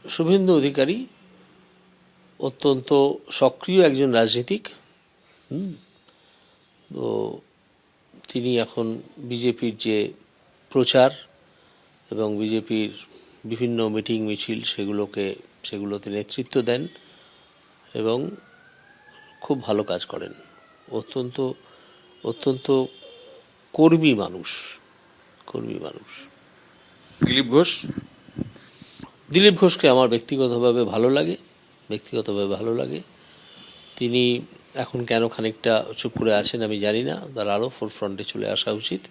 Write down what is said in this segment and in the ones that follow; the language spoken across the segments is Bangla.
শুভেন্দু অধিকারী অত্যন্ত সক্রিয় একজন রাজনীতিক। তো তিনি এখন বিজেপির যে প্রচার এবং বিজেপির বিভিন্ন মিটিং মিছিল সেগুলোতে নেতৃত্ব দেন এবং খুব ভালো কাজ করেন। অত্যন্ত অত্যন্ত কর্মী মানুষ। দিলীপ ঘোষকে আমার ব্যক্তিগতভাবে ভালো লাগে। তিনি এখন কেন খানিকটা চুপ করে আছেন আমি জানি না, তার আরও ফোরফ্রন্টে চলে আসা উচিত।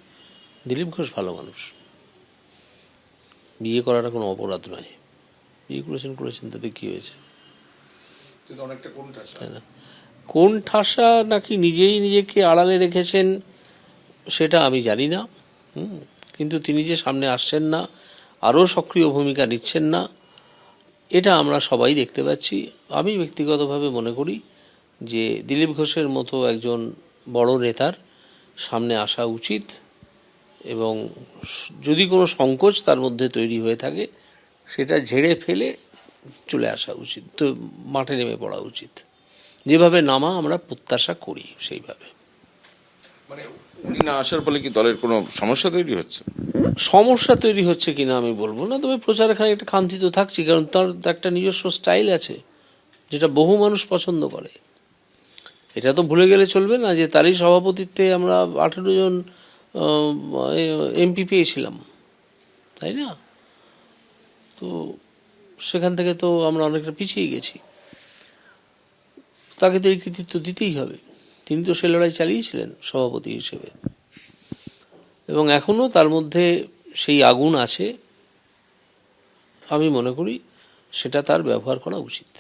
দিলীপ ঘোষ ভালো মানুষ। বিয়ে করাটা কোনো অপরাধ নয়। বিয়ে করেছেন তাতে কি হয়েছে? তাই না? কোন ঠাসা নাকি নিজেই নিজেকে আড়ালে রেখেছেন সেটা আমি জানি না, কিন্তু তিনি যে সামনে আসছেন না, আরও সক্রিয় ভূমিকা নিচ্ছেন না, এটা আমরা সবাই দেখতে পাচ্ছি। আমি ব্যক্তিগতভাবে মনে করি যে দিলীপ ঘোষের মতো একজন বড় নেতার সামনে আসা উচিত এবং যদি কোনো সংকোচ তার মধ্যে তৈরি হয়ে থাকে সেটা ঝেড়ে ফেলে চলে আসা উচিত, তো মাঠে নেমে পড়া উচিত, যেভাবে নামা আমরা প্রত্যাশা করি সেইভাবে। মানে উনি না আসার ফলে কি দলের কোনো সমস্যা তৈরি হচ্ছে কিনা আমি বলবো না, তবে প্রচারে খানিকটা খামতি তো থাকছে, কারণ তার একটা নিজস্ব স্টাইল আছে যেটা বহু মানুষ পছন্দ করে। এটা তো ভুলে গেলে চলবে না যে তারই সভাপতিত্বে আমরা 18 জন এমপি পেয়েছিলাম, তাই না? তো সেখান থেকে তো আমরা অনেকটা পিছিয়ে গেছি। তাকে তো এই কৃতিত্ব দিতেই হবে। তিনি তো সে লড়াই চালিয়েছিলেন সভাপতি হিসেবে এবং এখনও তার মধ্যে সেই আগুন আছে। আমি মনে করি সেটা তার ব্যবহার করা উচিত।